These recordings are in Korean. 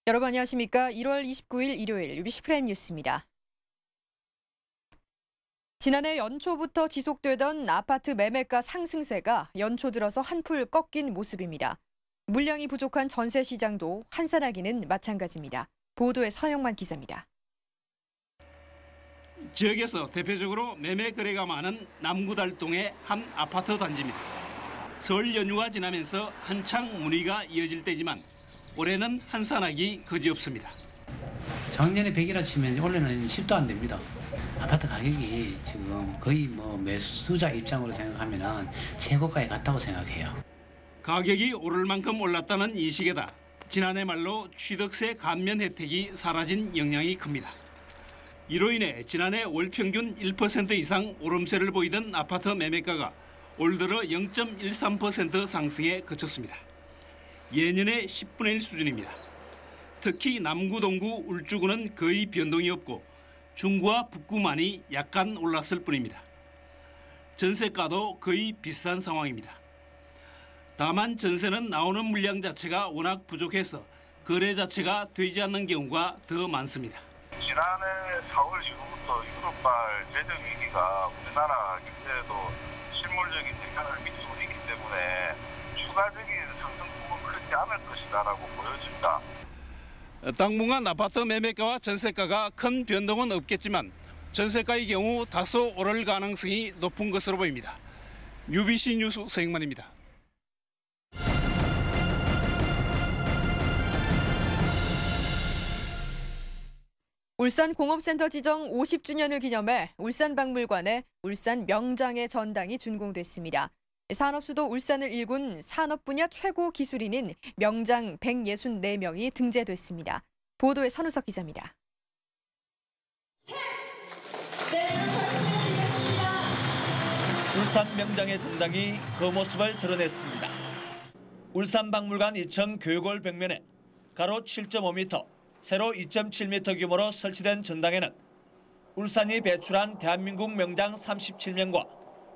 여러분 안녕하십니까? 1월 29일 일요일 UBC 프라임 뉴스입니다. 지난해 연초부터 지속되던 아파트 매매가 상승세가 연초 들어서 한풀 꺾인 모습입니다. 물량이 부족한 전세 시장도 한산하기는 마찬가지입니다. 보도에 서영만 기자입니다. 지역에서 대표적으로 매매 거래가 많은 남구달동의 한 아파트 단지입니다. 설 연휴가 지나면서 한창 문의가 이어질 때지만 올해는 한산하기 그지없습니다. 작년에 100이라 치면 올해는 10도 안 됩니다. 아파트 가격이 지금 거의 매수자 입장으로 생각하면 최고가에 갔다고 생각해요. 가격이 오를 만큼 올랐다는 인식에다 지난해 말로 취득세 감면 혜택이 사라진 영향이 큽니다. 이로 인해 지난해 월 평균 1% 이상 오름세를 보이던 아파트 매매가가 올 들어 0.13% 상승에 그쳤습니다. 예년의 10분의 1 수준입니다. 특히 남구, 동구, 울주구는 거의 변동이 없고 중구와 북구만이 약간 올랐을 뿐입니다. 전세가도 거의 비슷한 상황입니다. 다만 전세는 나오는 물량 자체가 워낙 부족해서 거래 자체가 되지 않는 경우가 더 많습니다. 지난해 4월 이후부터 유럽발 재정 위기가 우리나라 경제에도 실물적인 영향을 미치고 있기 때문에 추가적인 상승폭은 크지 않을 것이다라고 보여진다. 당분간 아파트 매매가와 전세가가 큰 변동은 없겠지만 전세가의 경우 다소 오를 가능성이 높은 것으로 보입니다. UBC 뉴스 서영만입니다. 울산공업센터 지정 50주년을 기념해 울산박물관에 울산 명장의 전당이 준공됐습니다. 산업수도 울산을 일군 산업 분야 최고 기술인인 명장 164명이 등재됐습니다. 보도에 선우석 기자입니다. 울산 명장의 전당이 그 모습을 드러냈습니다. 울산박물관 2층 교육홀 벽면에 가로 7.5m, 세로 2.7m 규모로 설치된 전당에는 울산이 배출한 대한민국 명장 37명과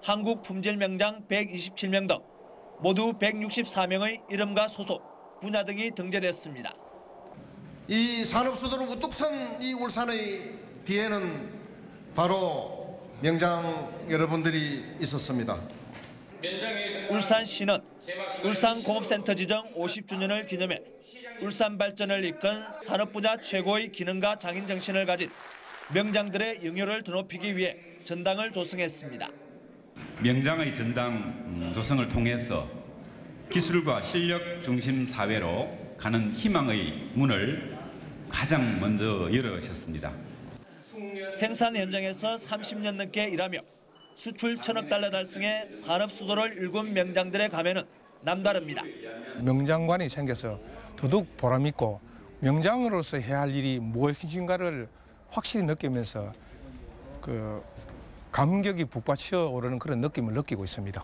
한국 품질 명장 127명 등 모두 164명의 이름과 소속, 분야 등이 등재됐습니다. 이 산업수도로 우뚝 선 이 울산의 뒤에는 바로 명장 여러분들이 있었습니다. 울산시는 울산공업센터 지정 50주년을 기념해 울산 발전을 이끈 산업 분야 최고의 기능과 장인 정신을 가진 명장들의 영효를 드높이기 위해 전당을 조성했습니다. 명장의 전당 조성을 통해서 기술과 실력 중심 사회로 가는 희망의 문을 가장 먼저 열어셨습니다. 생산 현장에서 30년 넘게 일하며 수출 1,000억 달러 달성해 산업 수도를 일군 명장들의 가면은 남다릅니다. 명장관이 생겨서 더더욱 보람있고 명장으로서 해야 할 일이 무엇인가를 확실히 느끼면서 감격이 북받쳐 오르는 그런 느낌을 느끼고 있습니다.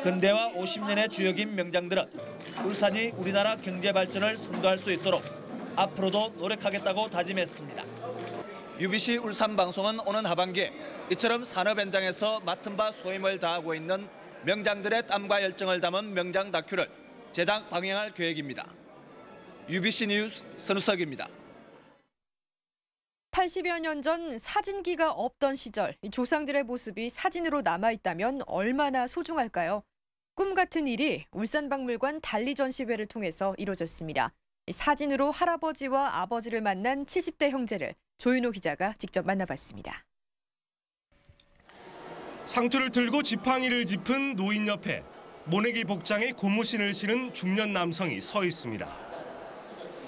근대화 50년의 주역인 명장들은 울산이 우리나라 경제 발전을 선도할 수 있도록 앞으로도 노력하겠다고 다짐했습니다. UBC 울산 방송은 오는 하반기에 이처럼 산업 현장에서 맡은 바 소임을 다하고 있는 명장들의 땀과 열정을 담은 명장 다큐를 제작 방영할 계획입니다. UBC 뉴스 선우석입니다. 80여 년 전 사진기가 없던 시절 조상들의 모습이 사진으로 남아있다면 얼마나 소중할까요? 꿈 같은 일이 울산박물관 단리전시회를 통해서 이루어졌습니다. 사진으로 할아버지와 아버지를 만난 70대 형제를 조윤호 기자가 직접 만나봤습니다. 상투를 들고 지팡이를 짚은 노인 옆에 모내기 복장에 고무신을 신은 중년 남성이 서 있습니다.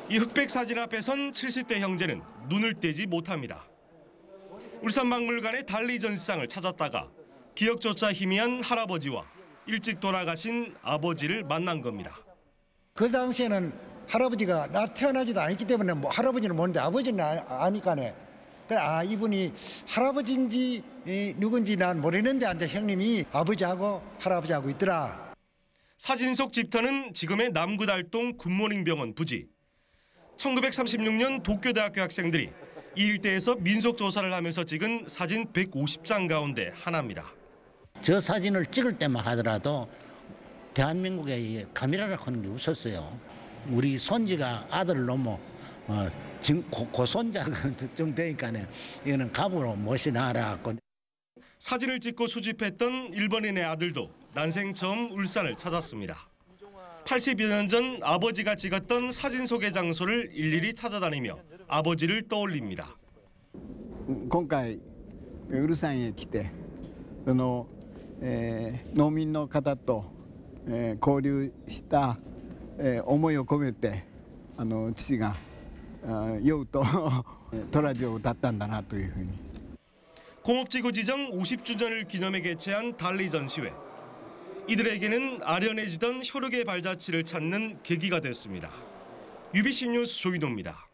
이 흑백 사진 앞에선 70대 형제는 눈을 떼지 못합니다. 울산박물관의 단리전시상을 찾았다가 기억조차 희미한 할아버지와 일찍 돌아가신 아버지를 만난 겁니다. 그 당시에는 할아버지가 나 태어나지도 않았기 때문에 할아버지는 모르는데 아버지는 아니까네. 이분이 할아버지인지 누군지 난 모르는데 앉아 형님이 아버지하고 할아버지하고 있더라. 사진 속 집터는 지금의 남구달동 굿모닝병원 부지. 1936년 도쿄대학교 학생들이 이 일대에서 민속조사를 하면서 찍은 사진 150장 가운데 하나입니다. 저 사진을 찍을 때만 하더라도 대한민국에 카메라라고 하는 게 없었어요. 우리 손지가 아들을 놓으면 고손자가 특정되니까네 이거는 갑으로 모시나라. 사진을 찍고 수집했던 일본인의 아들도 난생 처음 울산을 찾았습니다. 80여 년 전 아버지가 찍었던 사진 속의 장소를 일일이 찾아다니며 아버지를 떠올립니다. 今回ウルサンへ来て農民の方と交流した思いを込めて父が酔うとトラジを歌ったんだなというふうに。 공업지구 지정 50주년을 기념해 개최한 달리 전시회. 이들에게는 아련해지던 혈육의 발자취를 찾는 계기가 됐습니다. UBC 뉴스 조이도입니다.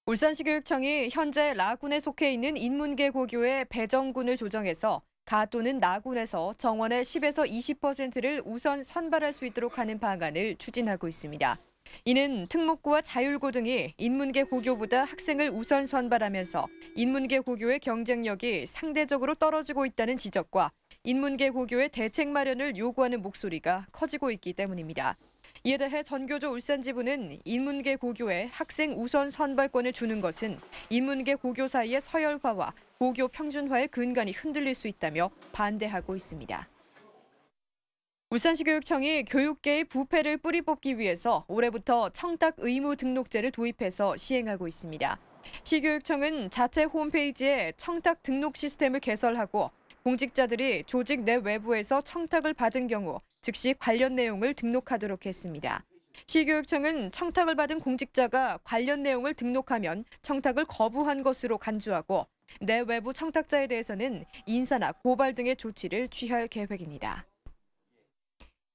울산시 교육청이 현재 라군에 속해 있는 인문계 고교의 배정군을 조정해서 가 또는 나군에서 정원의 10에서 20%를 우선 선발할 수 있도록 하는 방안을 추진하고 있습니다. 이는 특목고와 자율고 등이 인문계 고교보다 학생을 우선 선발하면서 인문계 고교의 경쟁력이 상대적으로 떨어지고 있다는 지적과 인문계 고교의 대책 마련을 요구하는 목소리가 커지고 있기 때문입니다. 이에 대해 전교조 울산지부는 인문계 고교에 학생 우선 선발권을 주는 것은 인문계 고교 사이의 서열화와 고교 평준화의 근간이 흔들릴 수 있다며 반대하고 있습니다. 울산시 교육청이 교육계의 부패를 뿌리 뽑기 위해서 올해부터 청탁 의무 등록제를 도입해서 시행하고 있습니다. 시교육청은 자체 홈페이지에 청탁 등록 시스템을 개설하고 공직자들이 조직 내 외부에서 청탁을 받은 경우 즉시 관련 내용을 등록하도록 했습니다. 시교육청은 청탁을 받은 공직자가 관련 내용을 등록하면 청탁을 거부한 것으로 간주하고 내 외부 청탁자에 대해서는 인사나 고발 등의 조치를 취할 계획입니다.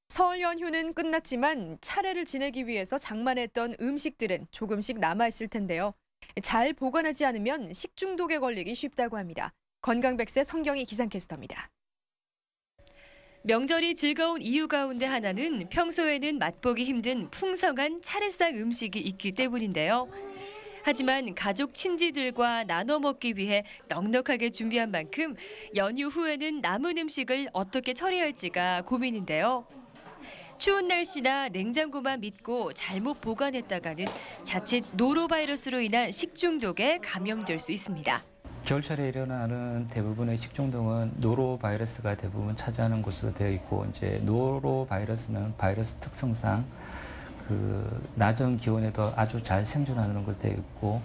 설 연휴는 끝났지만 차례를 지내기 위해서 장만했던 음식들은 조금씩 남아있을 텐데요. 잘 보관하지 않으면 식중독에 걸리기 쉽다고 합니다. 건강백세 성경이 기상캐스터입니다. 명절이 즐거운 이유 가운데 하나는 평소에는 맛보기 힘든 풍성한 차례상 음식이 있기 때문인데요. 하지만 가족 친지들과 나눠 먹기 위해 넉넉하게 준비한 만큼 연휴 후에는 남은 음식을 어떻게 처리할지가 고민인데요. 추운 날씨나 냉장고만 믿고 잘못 보관했다가는 자칫 노로바이러스로 인한 식중독에 감염될 수 있습니다. 겨울철에 일어나는 대부분의 식중독은 노로바이러스가 대부분 차지하는 것으로 되어 있고, 이제 노로바이러스는 바이러스 특성상 낮은 기온에도 아주 잘 생존하는 것으로 되어 있고,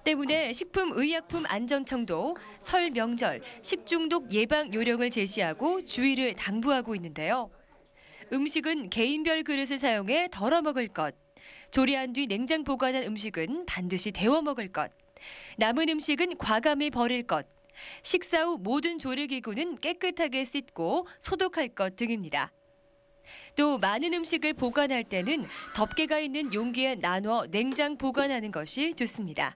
때문에 식품의약품안전청도 설 명절 식중독 예방 요령을 제시하고 주의를 당부하고 있는데요. 음식은 개인별 그릇을 사용해 덜어 먹을 것, 조리한 뒤 냉장 보관한 음식은 반드시 데워 먹을 것, 남은 음식은 과감히 버릴 것, 식사 후 모든 조리기구는 깨끗하게 씻고 소독할 것 등입니다. 또 많은 음식을 보관할 때는 덮개가 있는 용기에 나눠 냉장 보관하는 것이 좋습니다.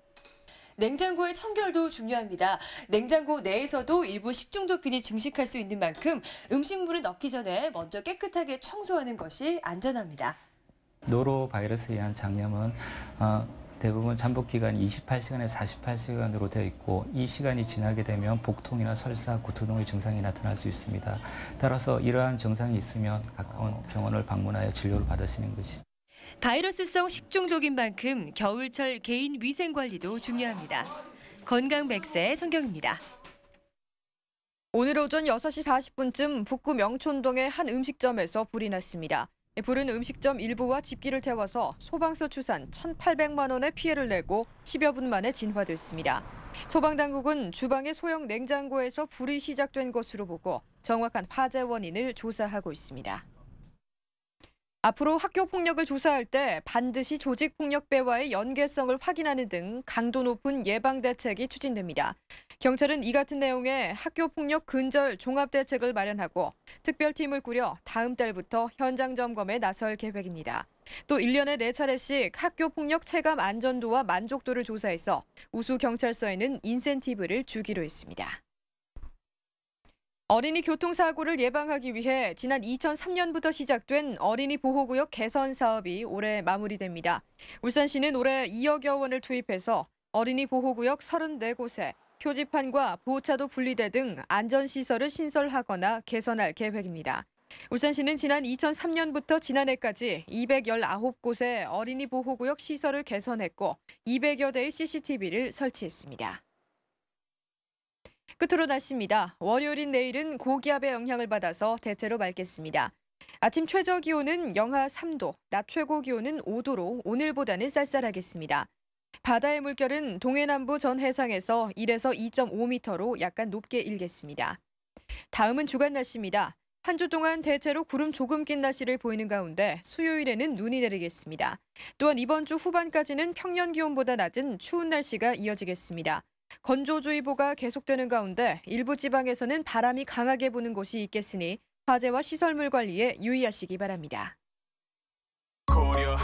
냉장고의 청결도 중요합니다. 냉장고 내에서도 일부 식중독균이 증식할 수 있는 만큼 음식물을 넣기 전에 먼저 깨끗하게 청소하는 것이 안전합니다. 노로바이러스에 의한 장염은 대부분 잠복 기간이 28시간에서 48시간으로 되어 있고, 이 시간이 지나게 되면 복통이나 설사, 구토 등의 증상이 나타날 수 있습니다. 따라서 이러한 증상이 있으면 가까운 병원을 방문하여 진료를 받으시는 것이. 바이러스성 식중독인 만큼 겨울철 개인 위생 관리도 중요합니다. 건강백세 성경입니다. 오늘 오전 6시 40분쯤 북구 명촌동의 한 음식점에서 불이 났습니다. 불은 음식점 일부와 집기를 태워서 소방서 추산 1,800만 원의 피해를 내고 10여 분 만에 진화됐습니다. 소방당국은 주방의 소형 냉장고에서 불이 시작된 것으로 보고 정확한 화재 원인을 조사하고 있습니다. 앞으로 학교 폭력을 조사할 때 반드시 조직 폭력배와의 연계성을 확인하는 등 강도 높은 예방 대책이 추진됩니다. 경찰은 이 같은 내용의 학교 폭력 근절 종합 대책을 마련하고 특별팀을 꾸려 다음 달부터 현장 점검에 나설 계획입니다. 또 1년에 4차례씩 학교 폭력 체감 안전도와 만족도를 조사해서 우수 경찰서에는 인센티브를 주기로 했습니다. 어린이 교통사고를 예방하기 위해 지난 2003년부터 시작된 어린이 보호구역 개선 사업이 올해 마무리됩니다. 울산시는 올해 2억여 원을 투입해서 어린이 보호구역 34곳에 표지판과 보호차도 분리대 등 안전시설을 신설하거나 개선할 계획입니다. 울산시는 지난 2003년부터 지난해까지 219곳의 어린이 보호구역 시설을 개선했고 200여 대의 CCTV를 설치했습니다. 끝으로 날씨입니다. 월요일인 내일은 고기압의 영향을 받아서 대체로 맑겠습니다. 아침 최저 기온은 영하 3도, 낮 최고 기온은 5도로 오늘보다는 쌀쌀하겠습니다. 바다의 물결은 동해남부 전 해상에서 1에서 2.5m로 약간 높게 일겠습니다. 다음은 주간 날씨입니다. 한 주 동안 대체로 구름 조금 낀 날씨를 보이는 가운데 수요일에는 눈이 내리겠습니다. 또한 이번 주 후반까지는 평년 기온보다 낮은 추운 날씨가 이어지겠습니다. 건조주의보가 계속되는 가운데 일부 지방에서는 바람이 강하게 부는 곳이 있겠으니 화재와 시설물 관리에 유의하시기 바랍니다. 고려